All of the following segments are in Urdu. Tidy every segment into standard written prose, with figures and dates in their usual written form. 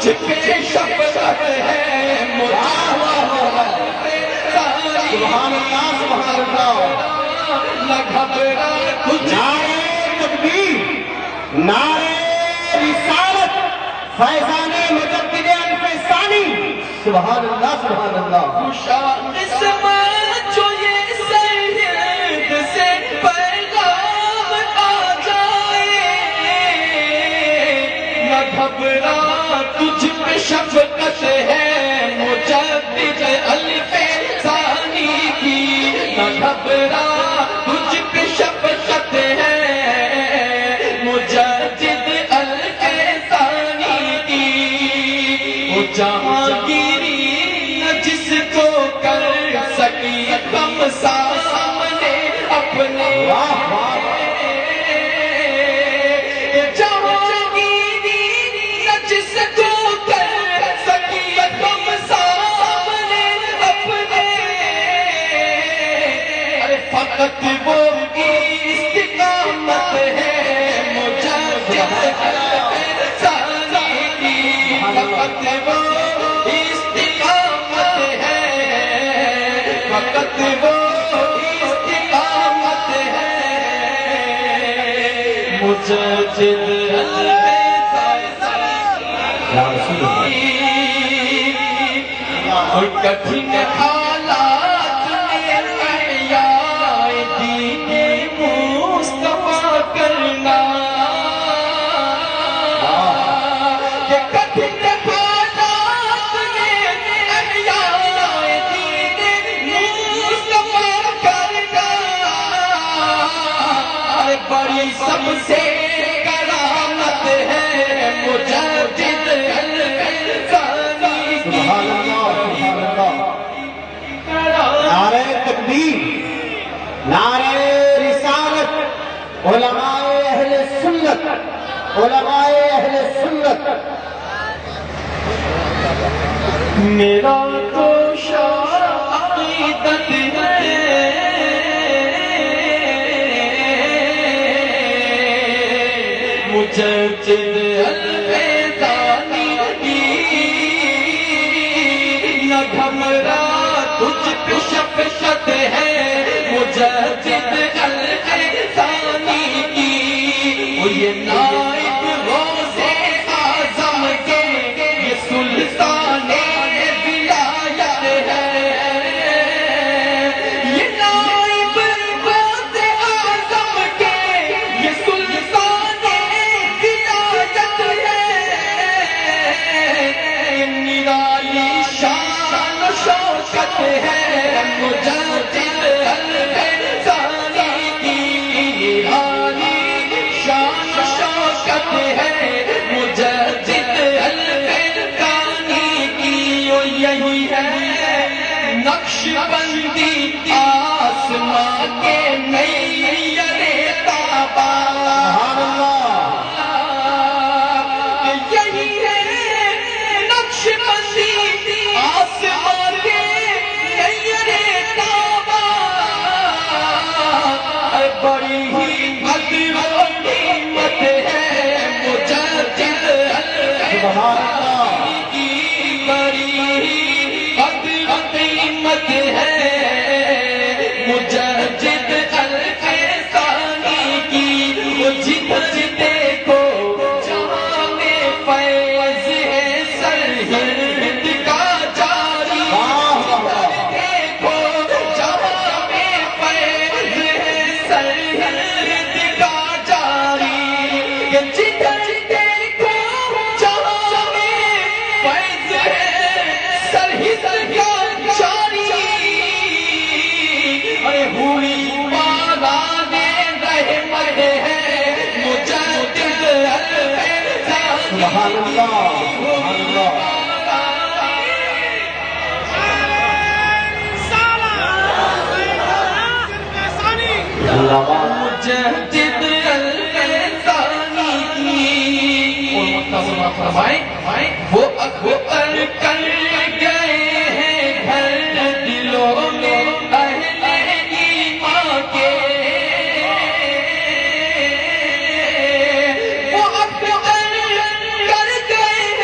تجھ پہ شفقت ہے سبحان اللہ سبحان اللہ نہ گھبرا تجھ نعرہ تکبیر نعرہ رسالت فیضان مجدد الف ثانی سبحان اللہ سبحان اللہ قسمت جو یہ سید سے پیغام آ جائے نہ گھبرا تجھ پہ شفقت ہے مجدد الف ثانی کی نہ گھبرا تجھ پہ شفقت ہے مجدد الف ثانی کی وہ جہانگیری نہ جس کو کر سکی کم سامنے اپنے جہانگیری نہ جس کو کر سکی کم سامنے اپنے ارے فقط وہ استقامت ہے مجدد ثانی کی فقط وہ استقامت ہے فقط وہ استقامت ہے مجدد یا رسول اللہ اور کٹھن حالات میں احیاء دین مصطفیٰ کرنا کہ کٹھن حالات میں احیاء دین مصطفیٰ کرنا ارے بڑی سب سے کرامت ہے مجدد ثانی کی سبحان اللہ سبحان اللہ نعرہ تکبیر نعرہ رسالت علماء اہل سنت علماء اہل سنت میرا تو عقیدت ہے مجدد الف ثانی کی نہ گھبرا تجھ پہ شفقت ہے مجدد الف ثانی کی وہ یہ نائب غوث اعظم کے یہ سلطان ولایت ہے یہ نائب غوث اعظم کے یہ سلطان ولایت ہے نرالی شان و شوکت ہے مجدد الف ثانی کی نرالی شان و شوکت ہے مجدد الف ثانی کی وہ یہی ہے نقش بندی آسمان کے میّر تابا سبحان اللہ یہی ہے نقش بندی آسمان کے میّر تابا بڑی ہی قدر و قیمت ہے مجدد سبحان اللہ کی بڑی ہی قدر و قیمت ہے مجدد الف ثانی کی وہ جدھر دیکھو جہاں میں فیض ہے سرہند کا جاری جدھر دیکھو جہاں میں فیض ہے سرہند کا جاری کہ جدھر دیکھو جہاں میں فیض ہے سرہند کا جاری ارے ہوئی باران رحمت ہے مجدد الف ثانی سبحان اللہ سبحان اللہ اللہ مجدد الف ثانی کی فرمائیں وہ اکبر کر گئے ہیں گھر دلوں میں اہل ایمان کے وہ اکبر کر گئے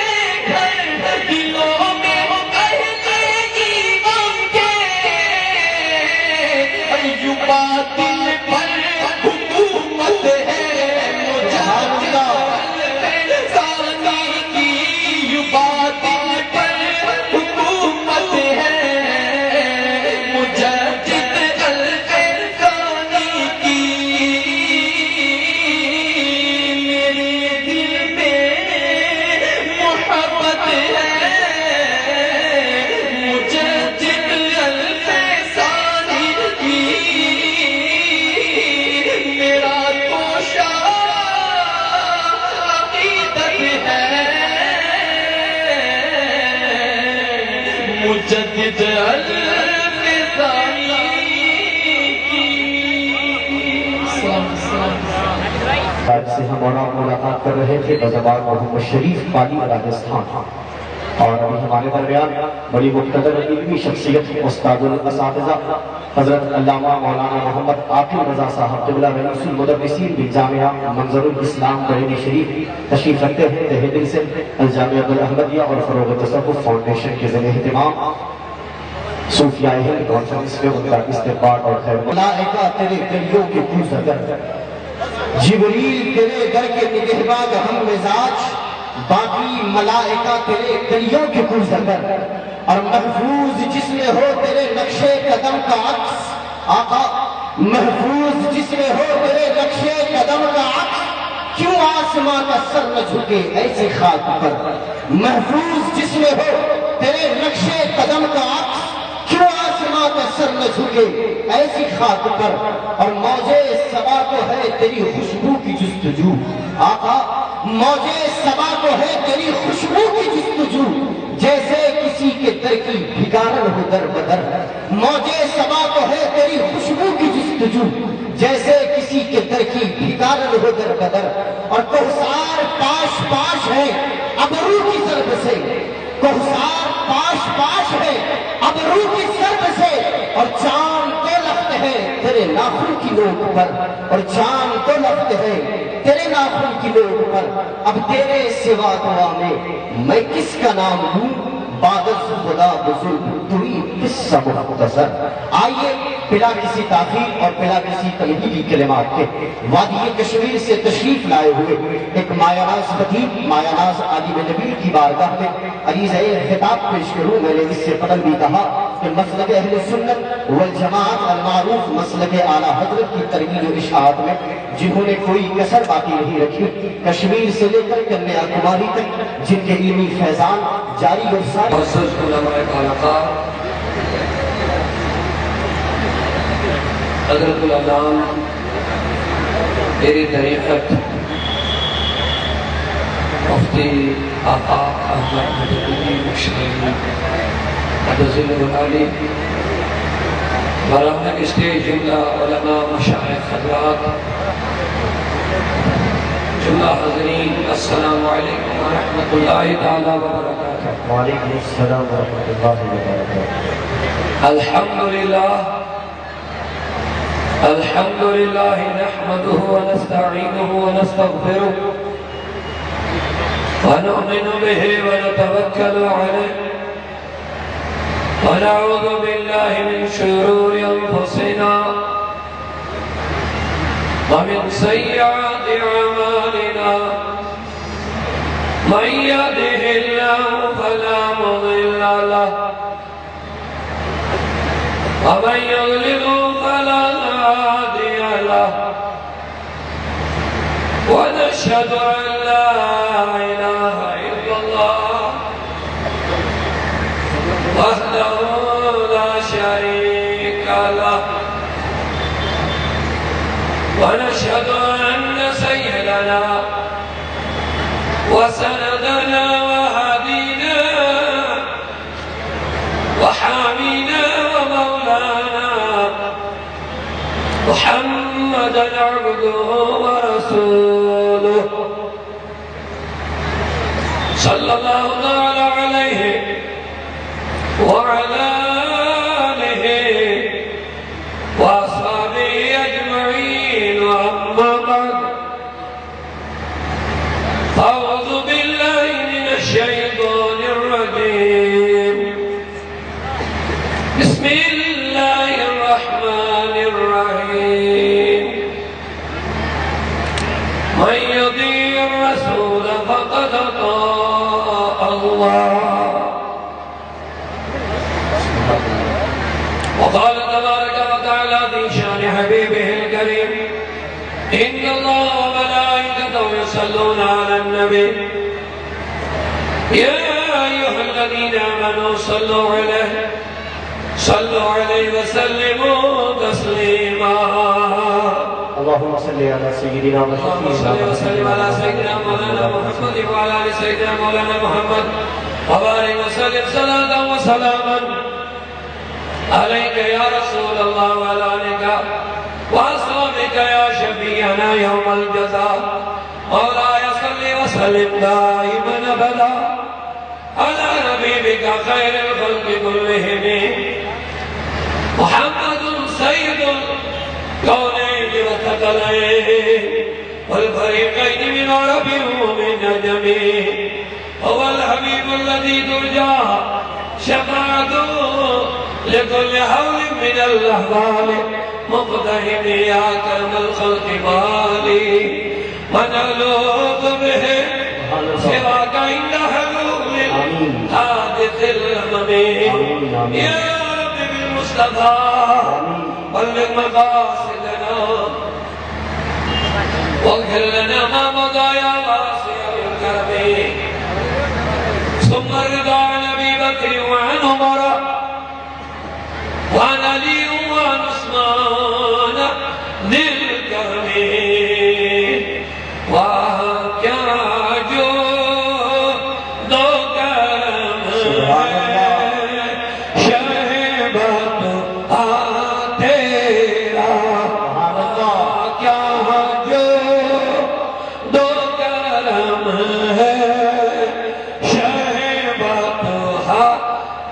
باطل پر حکومت ہے مجاہد ثانی کی یہ باطل پر حکومت ہے مجاہد ثانی کی میرے دل میں محبت ہے مجدد الفسانی آج سے ہم اور آپ ملاقات کر رہے تھے بزبان محمد شریف پالی راجستھان اور ابھی ہمارے درمیان بڑی مقتدر علمی شخصیت استاد الاساتذہ حضرت علامہ مولانا محمد عاقل رضا صاحب قبلہ رئیس المدرسین بالجامعہ منظر الاسلام بریلی شریف تشریف رکھتے ہیں تہہ دل سے الجامعہ الاحمدیہ اور فروغ تصوف فاؤنڈیشن کے ذریعے اہتمام صوفیاء ہند کانفرنس میں ان کا استقبال اور خیر ملائکہ تیرے گلیوں کے کوز اگر جبریل تیرے در کے نگہبان ہم مزاج باقی ملائکہ تیرے گلیوں کے کوز اگر اور محفوظ جس میں ہو تیرے نقش قدم کا عکس آقا محفوظ جس میں ہو تیرے نقش قدم کا عکس کیوں آسمان کا سر نہ جھکے ایسی خاک پر محفوظ جس میں ہو تیرے نقش قدم کا عکس کیوں آسمان کا سر نہ جھکے ایسی خاک پر اور موجے صبا کو ہے تیری خوشبو کی جستجو آقا موجے صبا کو ہے تیری خوشبو کی جستجو جیسے کسی کے در کی بھگارن ہو در بدر موجے صبا کو ہے تیری خوشبو کی جستجو جیسے کسی کے در کی بھگارن ہو در بدر اور کوثار پاش پاش ہے ابرو کی ضرب سے کوثار پاش پاش ہے ابرو کی ضرب سے اور چاند تو لخت ہے تیرے ناخن کی نوک پر اور چاند تو لخت ہے تیرے ناخن کی نوک پر اب تیرے سوا دعا میں کس کا نام ہوں بادل خدا بزرگ توی قصہ مختصر آئیے بلا کسی تاخیر اور بلا کسی تمہیدی کلمات کے وادی کشمیر سے تشریف لائے ہوئے ایک مایہ ناز خطیب مایہ ناز عالم نبی کی بارگاہ میں عریضہ خطاب پیش کروں میں نے اس سے قبل بھی کہا کہ مسلک اہل سنت والجماعت المعروف مسلک اعلیٰ حضرت کی تربیت و اشاعت میں جنہوں نے کوئی کسر باقی نہیں رکھی کشمیر سے لے کر کنیا کماری تک جن کے علمی فیضان جاری اور ساری معزز علماء خانقاہ حضرت العلام میری طریقت مفتی آقا احمد مددی مشکلی حضرت العلی برامن اسٹیج جملہ علماء مشاہد حضرات جملہ حضرین السلام علیکم ورحمۃ اللہ تعالی وبرکاتہ وعلیکم السلام ورحمۃ اللہ وبرکاتہ الحمد لله نحمده ونستعينه ونستغفره ونؤمن به ونتوكل عليه ونعوذ بالله من شرور أنفسنا ومن سيئات أعمالنا من يهده الله فلا مضل له ومن يضلل فلا هادي له ونشهد أن لا إله إلا الله وحده لا شريك له ونشهد أن سيدنا وسندنا وهدينا وحامينا ومولانا محمدا عبده ورسوله صلى الله تعالى عليه وعلى آله وأصحابه أجمعين وأما بعد أعوذ بالله من الشيطان الرجيم بسم الله الرحمن الرحيم حبيبه الكريم إن الله وملائكته يصلون على النبي يا أيها الذين آمنوا صلوا عليه وسلموا تسليما اللهم صل على سيدنا اللهم صل وسلم على سيدنا مولانا محمد وعلى آل سيدنا مولانا محمد وبارك وسلم صلاة وسلاما عليك يا رسول الله وعلى آلك وأصحابك يا شفيعنا يوم الجزاء مولاي صل وسلم دائما أبدا على نبيك خير الخلق كلهم محمد سيد الكونين والثقلين والفريقين من عرب ومن عجم هو الحبيب الذي ترجى شفاعته لكل حول من الأحوال مقتحم يا كرم الخلق بالي من ألوك به سواك عند حلول حادث الأمم يا رب بالمصطفى بلغ مقاصدنا واغفر لنا ما مضى يا واسع الكرم ثم الرضا عن أبي بكر وعن عمر وعن علي وعن عثمان ذي الكرم وكا جو دو کرم شہبت تیرا کیا جو دو کرم ہے شہبت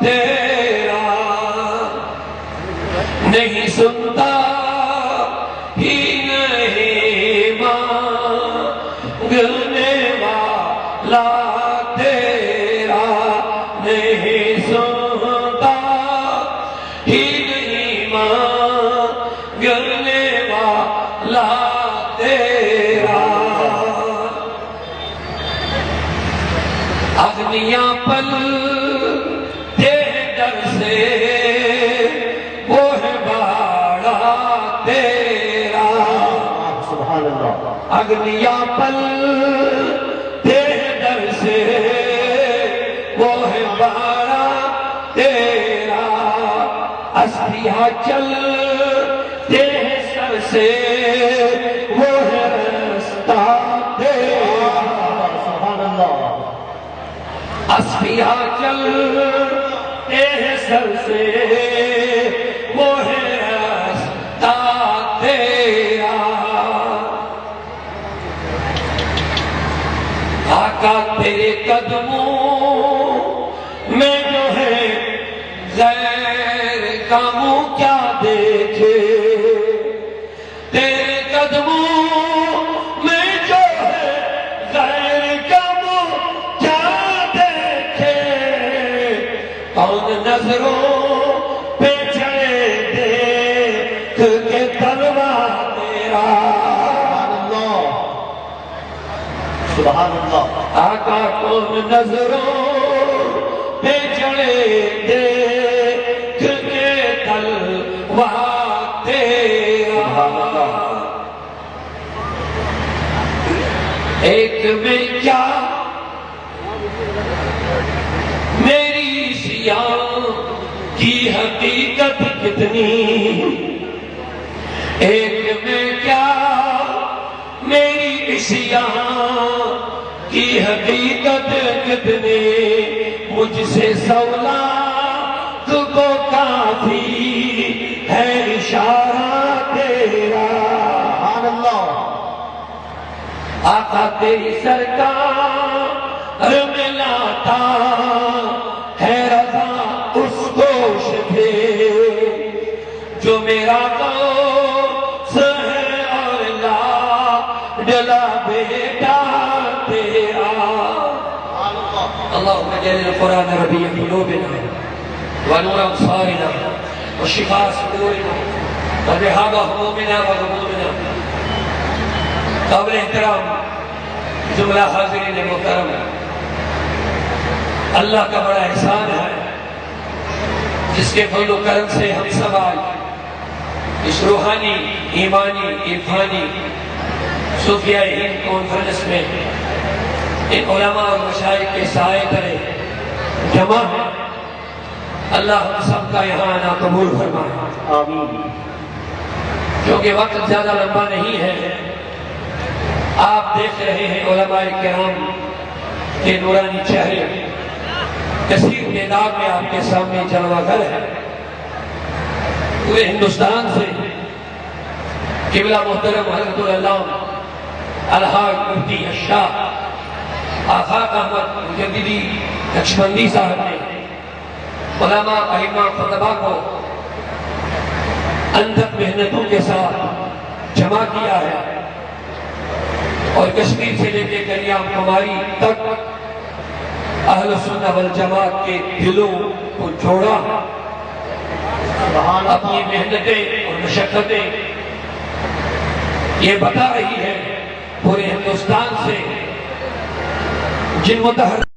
تیرا نہیں سنتا ہی نہیں مانگنے والا تیرا نہیں سنتا ہی نہیں مانگنے والا تیرا اغنیاں پل تیرے در سے وہ ہے باڑا تیرا سبحان اللہ اغنیاں پل تیرے در سے وہ ہے باڑا تیرا اسپیہ چل تیرے سر سے وہ ہے رستہ تیرا سبحان اللہ اسپیہ چل تیرے سر سے وہ ہے رستہ تیرا آقا تیرے قدموں میں جو ہے غیر کا منہ کیا دیکھے تیرے قدموں میں جو ہے غیر کا منہ کیا دیکھے کون نظروں پہ چڑھے دیکھ کے تلوا تیرا سبحان اللہ آقا کون نظروں پہ چڑھے دیکھ کے تلوا تیرا ایک میں کیا میری سیاہ کی حقیقت کتنی ایک میں کیا میری اشیاء کی حقیقت کتنی مجھ سے سولاد کو کافی ہے اشارہ تیرا سبحان اللہ آقا تیری سرکار میں لاتا ہے رضا اس گوش پہ جو میرا دوست ہے اور لاڈلا بیٹا تیرا اللهم اجعل القرآن ربيع قلوبنا ونور أبصارنا وشفاء صدورنا وذهاب همومنا وغمومنا قابل احترام جملہ حاضرین محترم اللہ کا بڑا احسان ہے جس کے فضل و کرم سے ہم سب آج اس روحانی ایمانی عرفانی صوفیہ ہند کانفرنس میں ان علماء اور مشائخ کے سائے تلے جمع ہے، اللہ ہم سب کا یہاں آنا قبول فرمائے آمین۔ کیونکہ وقت زیادہ لمبا نہیں ہے، آپ دیکھ رہے ہیں علماء کرام کے نورانی چہرے، کثیر تعداد میں آپ کے سامنے جلوہ گر ہے۔ پورے ہندوستان سے قبلہ محترم حضرت العلامہ الحاج مفتی الشاہ آفاق احمد مجددی نقشبندی صاحب نے علماء ائمہ خطبہ کو انتھک محنتوں کے ساتھ جمع کیا ہے اور کشمیر سے لے کے کنیا کماری تک اہل سنت والجماعت کے دلوں کو جوڑا، اپنی محنتیں اور مشقتیں یہ بتا رہی ہے پورے ہندوستان سے جن متحرک